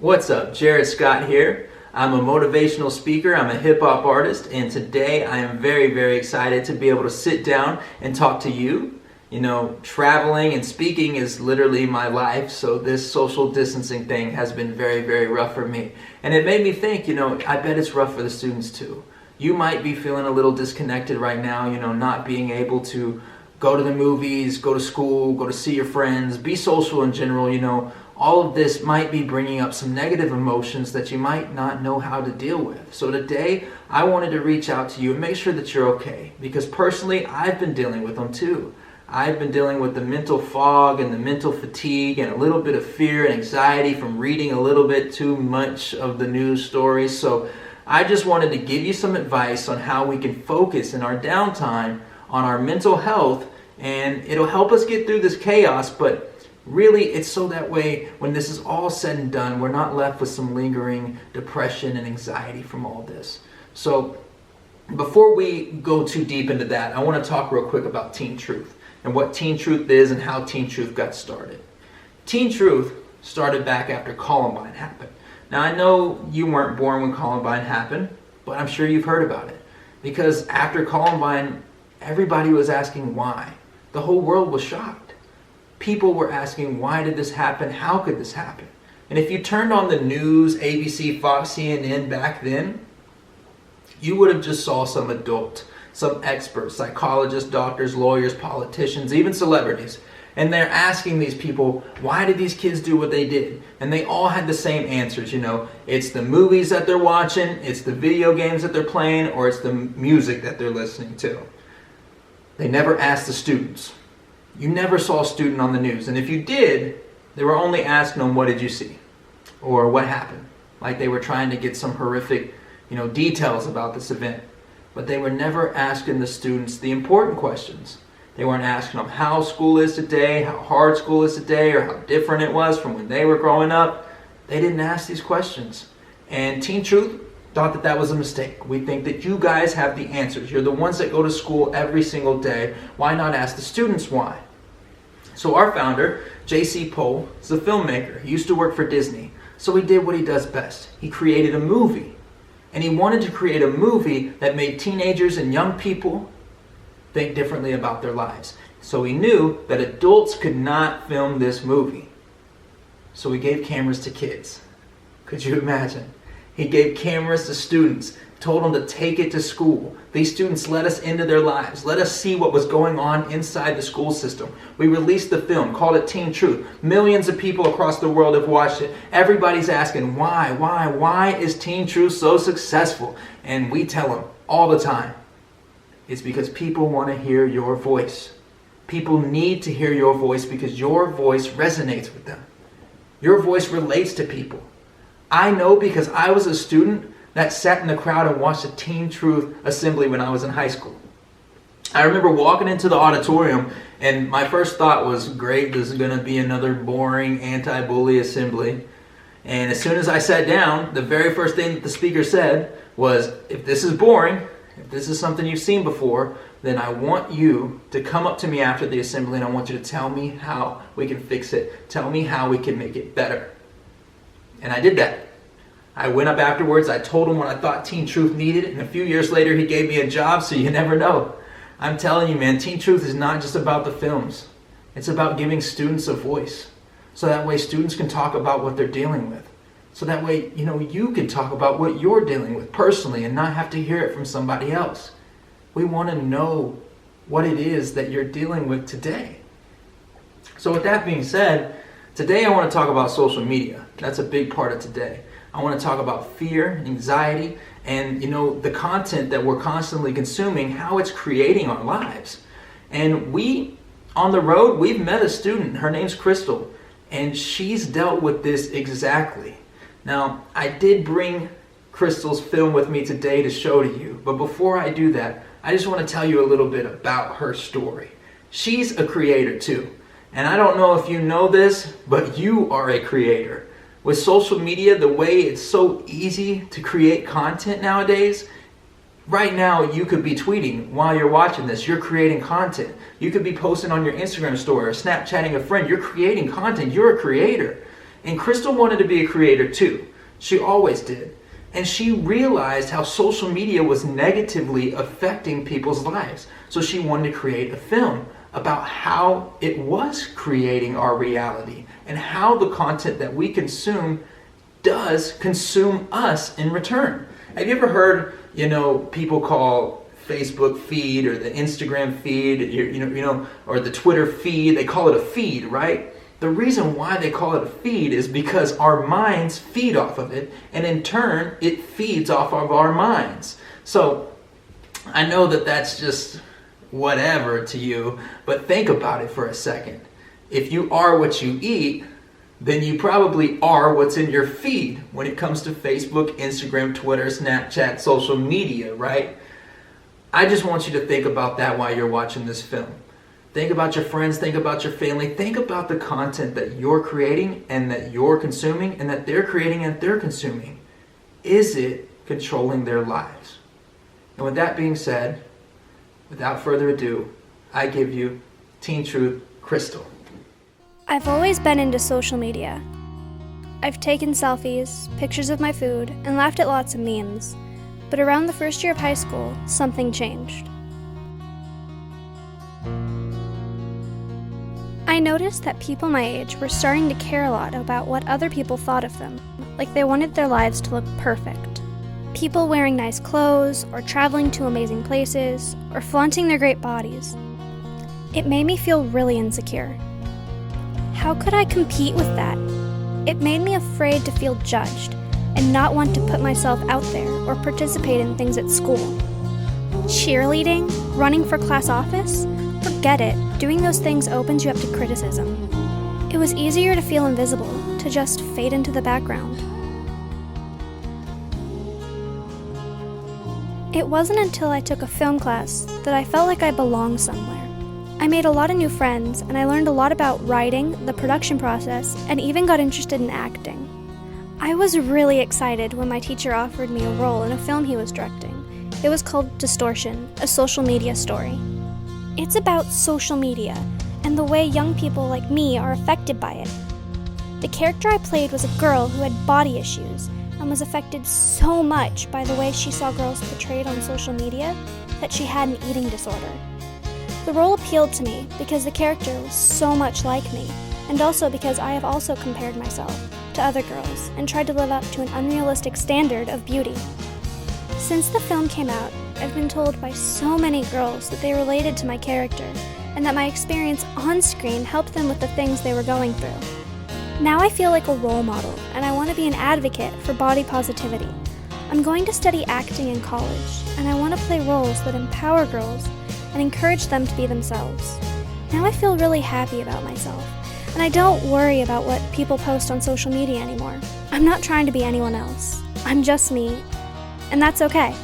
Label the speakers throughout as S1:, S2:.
S1: What's up? Jared Scott here. I'm a motivational speaker, I'm a hip hop artist, and today I am very excited to be able to sit down and talk to you. You know, traveling and speaking is literally my life, so this social distancing thing has been very rough for me. And it made me think, I bet it's rough for the students too. You might be feeling a little disconnected right now, not being able to go to the movies, go to school, go to see your friends, be social in general, all of this might be bringing up some negative emotions that you might not know how to deal with. So today, I wanted to reach out to you and make sure that you're okay. Because personally, I've been dealing with them too. I've been dealing with the mental fog and the mental fatigue and a little bit of fear and anxiety from reading a little bit too much of the news stories. So I just wanted to give you some advice on how we can focus in our downtime on our mental health, and it'll help us get through this chaos, but really, it's so that way when this is all said and done, we're not left with some lingering depression and anxiety from all this. So before we go too deep into that, I want to talk real quick about Teen Truth and what Teen Truth is and how Teen Truth got started. Teen Truth started back after Columbine happened. Now, I know you weren't born when Columbine happened, but I'm sure you've heard about it. Because after Columbine, everybody was asking why. The whole world was shocked. People were asking, why did this happen? How could this happen? And if you turned on the news, ABC, Fox, CNN back then, you would have just saw some adult, some experts, psychologists, doctors, lawyers, politicians, even celebrities. And they're asking these people, why did these kids do what they did? And they all had the same answers, It's the movies that they're watching, it's the video games that they're playing, or it's the music that they're listening to. They never asked the students. You never saw a student on the news. And if you did, they were only asking them, what did you see? Or what happened? Like they were trying to get some horrific, details about this event. But they were never asking the students the important questions. They weren't asking them how school is today, how hard school is today, or how different it was from when they were growing up. They didn't ask these questions. And Teen Truth thought that was a mistake. We think that you guys have the answers. You're the ones that go to school every single day. Why not ask the students why? So our founder, J.C. Pohl, is a filmmaker. He used to work for Disney. So he did what he does best. He created a movie. And he wanted to create a movie that made teenagers and young people think differently about their lives. So he knew that adults could not film this movie. So he gave cameras to kids. Could you imagine? He gave cameras to students, told them to take it to school. These students let us into their lives, let us see what was going on inside the school system. We released the film, called it Teen Truth. Millions of people across the world have watched it. Everybody's asking, why is Teen Truth so successful? And we tell them all the time, it's because people want to hear your voice. People need to hear your voice because your voice resonates with them. Your voice relates to people. I know because I was a student that sat in the crowd and watched a Teen Truth assembly when I was in high school. I remember walking into the auditorium and my first thought was, great, this is going to be another boring anti-bully assembly. And as soon as I sat down, the very first thing that the speaker said was, if this is boring, if this is something you've seen before, then I want you to come up to me after the assembly and I want you to tell me how we can fix it. Tell me how we can make it better. And I did that. I went up afterwards, I told him what I thought Teen Truth needed, and a few years later he gave me a job, so you never know. I'm telling you, man, Teen Truth is not just about the films. It's about giving students a voice. So that way students can talk about what they're dealing with. So that way, you can talk about what you're dealing with personally and not have to hear it from somebody else. We want to know what it is that you're dealing with today. So with that being said, today I want to talk about social media. That's a big part of today. I want to talk about fear, anxiety, and the content that we're constantly consuming, how it's creating our lives. And on the road, we've met a student. Her name's Crystal, and she's dealt with this exactly. Now, I did bring Crystal's film with me today to show to you, but before I do that, I just want to tell you a little bit about her story. She's a creator too. And I don't know if you know this, but you are a creator. With social media, the way it's so easy to create content nowadays, right now you could be tweeting while you're watching this. You're creating content. You could be posting on your Instagram story or Snapchatting a friend. You're creating content. You're a creator. And Crystal wanted to be a creator too. She always did. And she realized how social media was negatively affecting people's lives. So she wanted to create a film about how it was creating our reality and how the content that we consume does consume us in return. Have you ever heard, people call Facebook feed or the Instagram feed, or the Twitter feed, they call it a feed, right? The reason why they call it a feed is because our minds feed off of it, and in turn, it feeds off of our minds. So I know that that's just whatever to you, but think about it for a second. If you are what you eat, then you probably are what's in your feed when it comes to Facebook, Instagram, Twitter, Snapchat, social media, right? I just want you to think about that while you're watching this film. Think about your friends, think about your family, think about the content that you're creating and that you're consuming and that they're creating and they're consuming. Is it controlling their lives? And with that being said, without further ado, I give you Teen Truth Crystal.
S2: I've always been into social media. I've taken selfies, pictures of my food, and laughed at lots of memes. But around the first year of high school, something changed. I noticed that people my age were starting to care a lot about what other people thought of them, like they wanted their lives to look perfect. People wearing nice clothes, or traveling to amazing places, or flaunting their great bodies. It made me feel really insecure. How could I compete with that? It made me afraid to feel judged and not want to put myself out there or participate in things at school. Cheerleading, running for class office, forget it. Doing those things opens you up to criticism. It was easier to feel invisible, to just fade into the background. It wasn't until I took a film class that I felt like I belonged somewhere. I made a lot of new friends, and I learned a lot about writing, the production process, and even got interested in acting. I was really excited when my teacher offered me a role in a film he was directing. It was called Distortion, a social media story. It's about social media and the way young people like me are affected by it. The character I played was a girl who had body issues and was affected so much by the way she saw girls portrayed on social media that she had an eating disorder. The role appealed to me because the character was so much like me, and also because I have also compared myself to other girls and tried to live up to an unrealistic standard of beauty. Since the film came out, I've been told by so many girls that they related to my character and that my experience on screen helped them with the things they were going through. Now I feel like a role model, and I want to be an advocate for body positivity. I'm going to study acting in college, and I want to play roles that empower girls and encourage them to be themselves. Now I feel really happy about myself, and I don't worry about what people post on social media anymore. I'm not trying to be anyone else. I'm just me, and that's okay.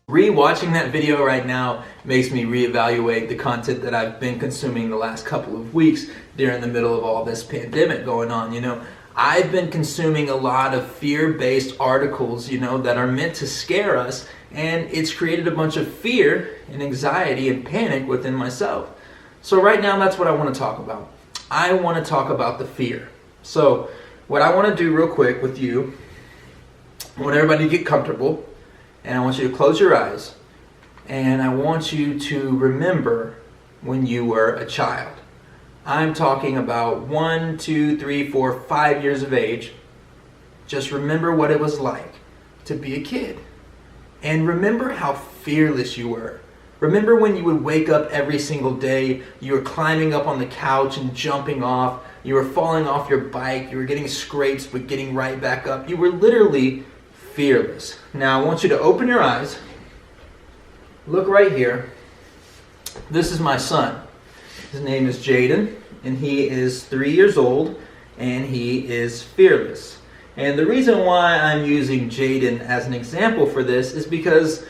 S1: Rewatching that video right now makes me reevaluate the content that I've been consuming the last couple of weeks during the middle of all this pandemic going on. I've been consuming a lot of fear-based articles, that are meant to scare us, and it's created a bunch of fear and anxiety and panic within myself. So right now, that's what I want to talk about. I want to talk about the fear. So what I want to do real quick with you, I want everybody to get comfortable, and I want you to close your eyes, and I want you to remember when you were a child. I'm talking about 1, 2, 3, 4, 5 years of age. Just remember what it was like to be a kid. And remember how fearless you were. Remember when you would wake up every single day, you were climbing up on the couch and jumping off, you were falling off your bike, you were getting scrapes but getting right back up. You were literally fearless. Now I want you to open your eyes. Look right here. This is my son. His name is Jaden, and he is 3 years old, and he is fearless. And the reason why I'm using Jaden as an example for this is because,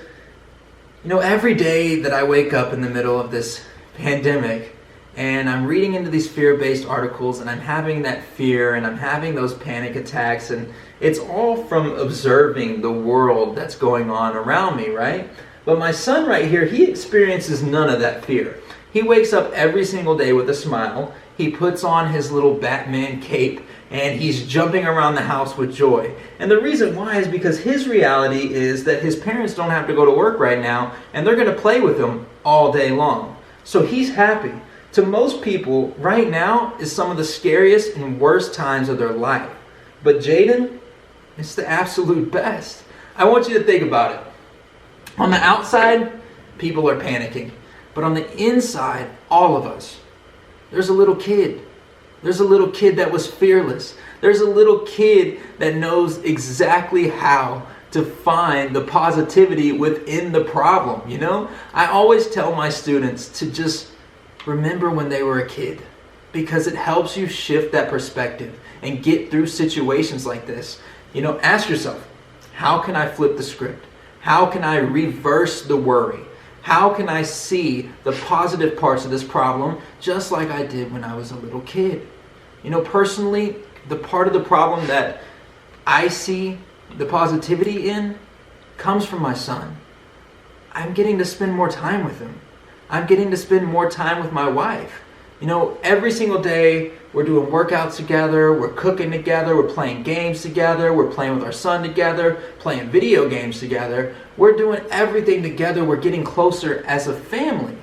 S1: every day that I wake up in the middle of this pandemic, and I'm reading into these fear-based articles, and I'm having that fear, and I'm having those panic attacks, and it's all from observing the world that's going on around me, right? But my son right here, he experiences none of that fear. He wakes up every single day with a smile, he puts on his little Batman cape and he's jumping around the house with joy. And the reason why is because his reality is that his parents don't have to go to work right now and they're going to play with him all day long. So he's happy. To most people, right now is some of the scariest and worst times of their life. But Jaden, it's the absolute best. I want you to think about it. On the outside, people are panicking. But on the inside, all of us, there's a little kid. There's a little kid that was fearless. There's a little kid that knows exactly how to find the positivity within the problem, you know? I always tell my students to just remember when they were a kid, because it helps you shift that perspective and get through situations like this. You know, ask yourself, how can I flip the script? How can I reverse the worry? How can I see the positive parts of this problem just like I did when I was a little kid? You know, personally, the part of the problem that I see the positivity in comes from my son. I'm getting to spend more time with him. I'm getting to spend more time with my wife. You know, every single day we're doing workouts together, we're cooking together, we're playing games together, we're playing with our son together, playing video games together. We're doing everything together. We're getting closer as a family.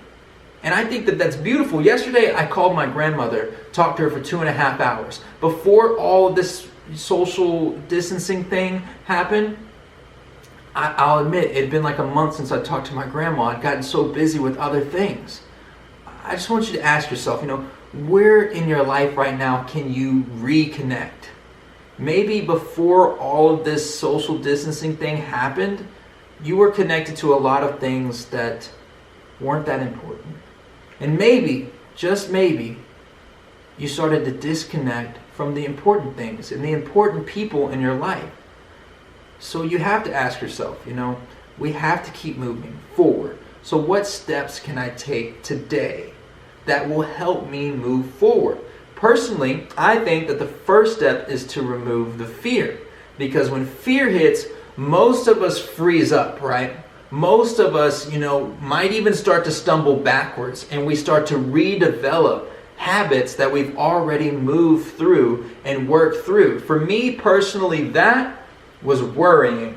S1: And I think that that's beautiful. Yesterday I called my grandmother, talked to her for 2.5 hours. Before all of this social distancing thing happened, I'll admit it had been like a month since I talked to my grandma. I'd gotten so busy with other things. I just want you to ask yourself, you know, where in your life right now can you reconnect? Maybe before all of this social distancing thing happened, you were connected to a lot of things that weren't that important. And maybe, just maybe, you started to disconnect from the important things and the important people in your life. So you have to ask yourself, you know, we have to keep moving forward. So what steps can I take today that will help me move forward? Personally, I think that the first step is to remove the fear. Because when fear hits, most of us freeze up, right? Most of us, you know, might even start to stumble backwards, and we start to redevelop habits that we've already moved through and worked through. For me personally, that was worrying.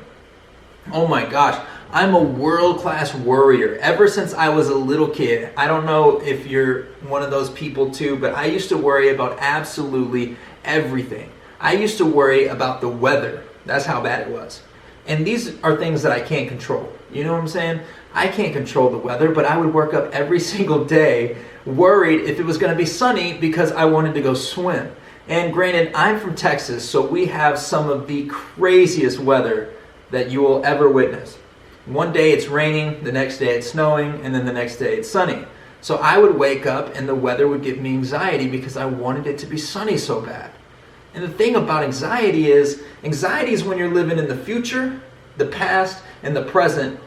S1: Oh my gosh, I'm a world-class worrier. Ever since I was a little kid, I don't know if you're one of those people too, but I used to worry about absolutely everything. I used to worry about the weather. That's how bad it was. And these are things that I can't control. You know what I'm saying? I can't control the weather, but I would work up every single day worried if it was going to be sunny because I wanted to go swim. And granted, I'm from Texas, so we have some of the craziest weather that you will ever witness. One day it's raining, the next day it's snowing, and then the next day it's sunny. So I would wake up and the weather would give me anxiety because I wanted it to be sunny so bad. And the thing about anxiety is when you're living in the future, the past, and the present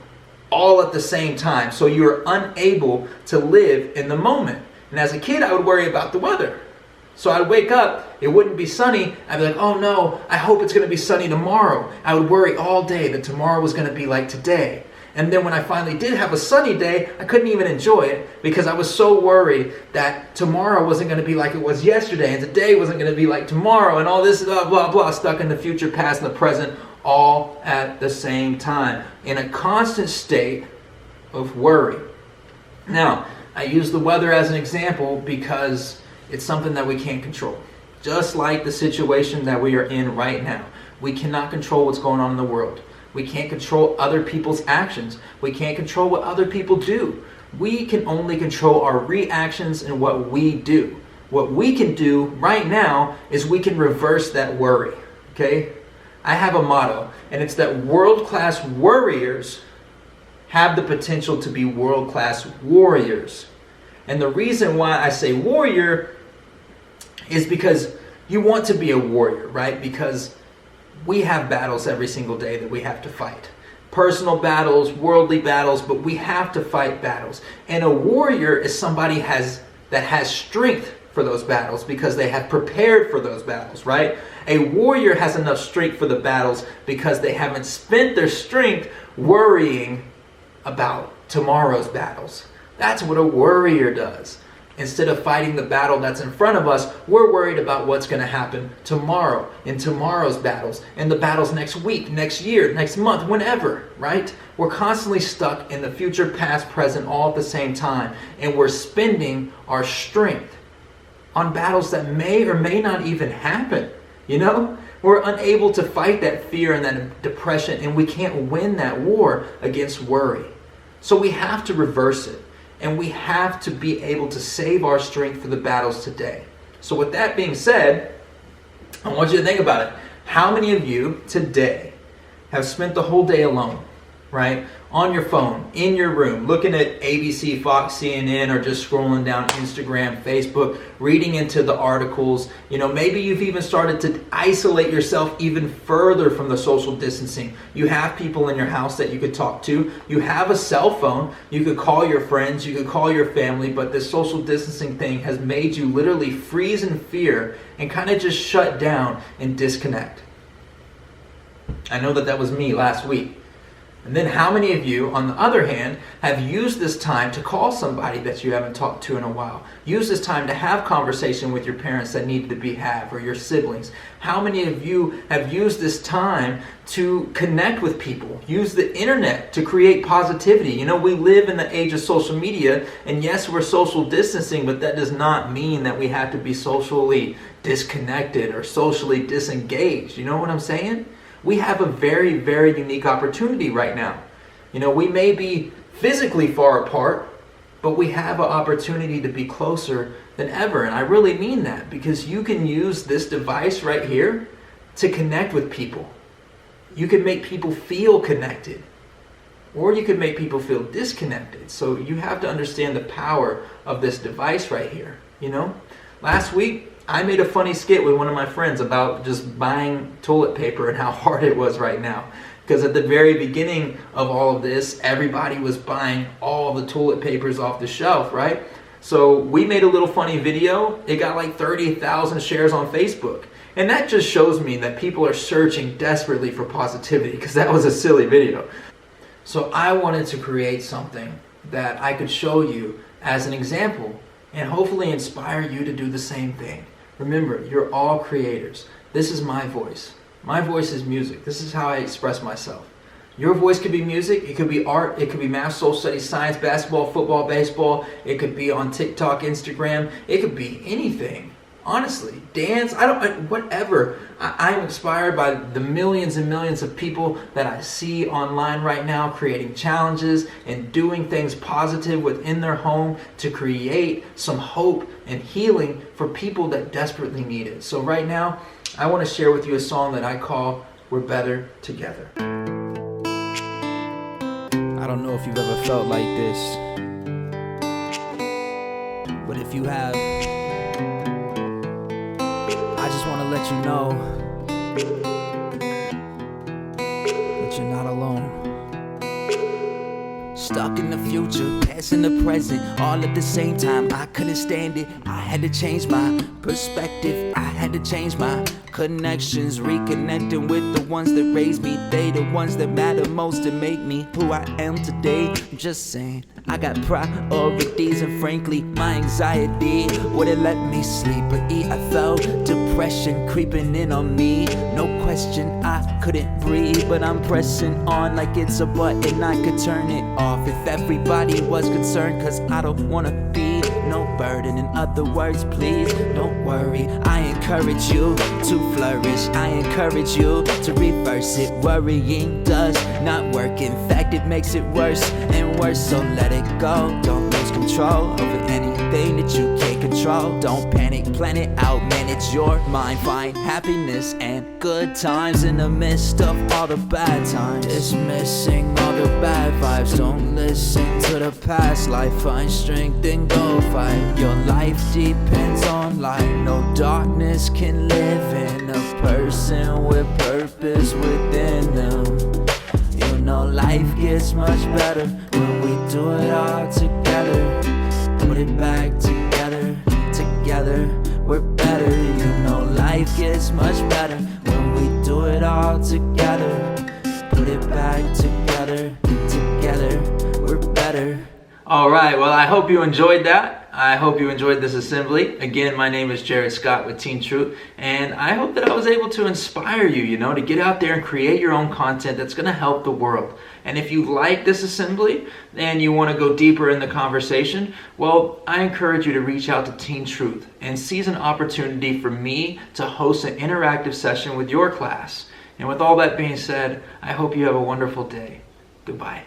S1: all at the same time. So you're unable to live in the moment. And as a kid, I would worry about the weather. So I'd wake up, it wouldn't be sunny. I'd be like, oh no, I hope it's going to be sunny tomorrow. I would worry all day that tomorrow was going to be like today. And then when I finally did have a sunny day, I couldn't even enjoy it because I was so worried that tomorrow wasn't going to be like it was yesterday, and today wasn't going to be like tomorrow, and all this blah, blah, blah, stuck in the future, past, and the present, all at the same time, in a constant state of worry. Now, I use the weather as an example because it's something that we can't control. Just like the situation that we are in right now. We cannot control what's going on in the world. We can't control other people's actions. We can't control what other people do. We can only control our reactions and what we do. What we can do right now is we can reverse that worry. Okay? I have a motto, and it's that world-class worriers have the potential to be world-class warriors. And the reason why I say warrior is because you want to be a warrior, right? Because we have battles every single day that we have to fight. Personal battles, worldly battles, but we have to fight battles. And a warrior is somebody that has strength for those battles because they have prepared for those battles, right? A warrior has enough strength for the battles because they haven't spent their strength worrying about tomorrow's battles. That's what a warrior does. Instead of fighting the battle that's in front of us, we're worried about what's going to happen tomorrow, in tomorrow's battles, in the battles next week, next year, next month, whenever, right? We're constantly stuck in the future, past, present, all at the same time. And we're spending our strength on battles that may or may not even happen, you know? We're unable to fight that fear and that depression, and we can't win that war against worry. So we have to reverse it. And we have to be able to save our strength for the battles today. So with that being said, I want you to think about it. How many of you today have spent the whole day alone, right? On your phone, in your room, looking at ABC, Fox, CNN, or just scrolling down Instagram, Facebook, reading into the articles. You know, maybe you've even started to isolate yourself even further from the social distancing. You have people in your house that you could talk to. You have a cell phone. You could call your friends. You could call your family. But this social distancing thing has made you literally freeze in fear and kind of just shut down and disconnect. I know that was me last week. And then how many of you, on the other hand, have used this time to call somebody that you haven't talked to in a while? Use this time to have conversation with your parents that needed to be had, or your siblings. How many of you have used this time to connect with people? Use the internet to create positivity. You know, we live in the age of social media, and yes, we're social distancing, but that does not mean that we have to be socially disconnected or socially disengaged. You know what I'm saying? We have a very, very unique opportunity right now. You know, we may be physically far apart, but we have an opportunity to be closer than ever. And I really mean that, because you can use this device right here to connect with people. You can make people feel connected, or you can make people feel disconnected. So you have to understand the power of this device right here. You know, last week, I made a funny skit with one of my friends about just buying toilet paper and how hard it was right now. Because at the very beginning of all of this, everybody was buying all the toilet papers off the shelf, right? So we made a little funny video. It got like 30,000 shares on Facebook. And that just shows me that people are searching desperately for positivity, because that was a silly video. So I wanted to create something that I could show you as an example and hopefully inspire you to do the same thing. Remember, you're all creators. This is my voice. My voice is music. This is how I express myself. Your voice could be music. It could be art. It could be math, social studies, science, basketball, football, baseball. It could be on TikTok, Instagram. It could be anything. Honestly, dance, whatever. I'm inspired by the millions and millions of people that I see online right now creating challenges and doing things positive within their home to create some hope and healing for people that desperately need it. So right now, I want to share with you a song that I call We're Better Together. I don't know if you've ever felt like this, but if you have, I just want to let you know that you're not alone. Stuck in the future, past and the present, all at the same time. I couldn't stand it. I had to change my perspective. I had to change my connections, reconnecting with the ones that raised me. They the ones that matter most and make me who I am today. I'm just saying, I got priorities, and frankly, my anxiety wouldn't let me sleep or eat. I felt depression creeping in on me. No question, I couldn't breathe, but I'm pressing on like it's a button I could turn it off if everybody was concerned, cause I don't wanna be no burden. In other words, please don't worry. I encourage you to flourish. I encourage you to reverse it. Worrying does not work. In fact, it makes it worse and worse. So let it go. Don't lose control over anything that you can't control. Don't panic, plan it out, manage your mind. Find happiness and good times in the midst of all the bad times. Dismissing all the bad vibes. Don't listen to the past life. Find strength and go fight. Your life depends on light. No darkness can live in a person with purpose within them. You know life gets much better when we do it all together. Put it back together, together we're better. You know life gets much better when we do it all together. Put it back together, together we're better. All right, well, I hope you enjoyed that. I hope you enjoyed this assembly. Again, my name is Jared Scott with Teen Truth, and I hope that I was able to inspire you, to get out there and create your own content that's going to help the world. And if you like this assembly and you want to go deeper in the conversation, well, I encourage you to reach out to Teen Truth and seize an opportunity for me to host an interactive session with your class. And with all that being said, I hope you have a wonderful day. Goodbye.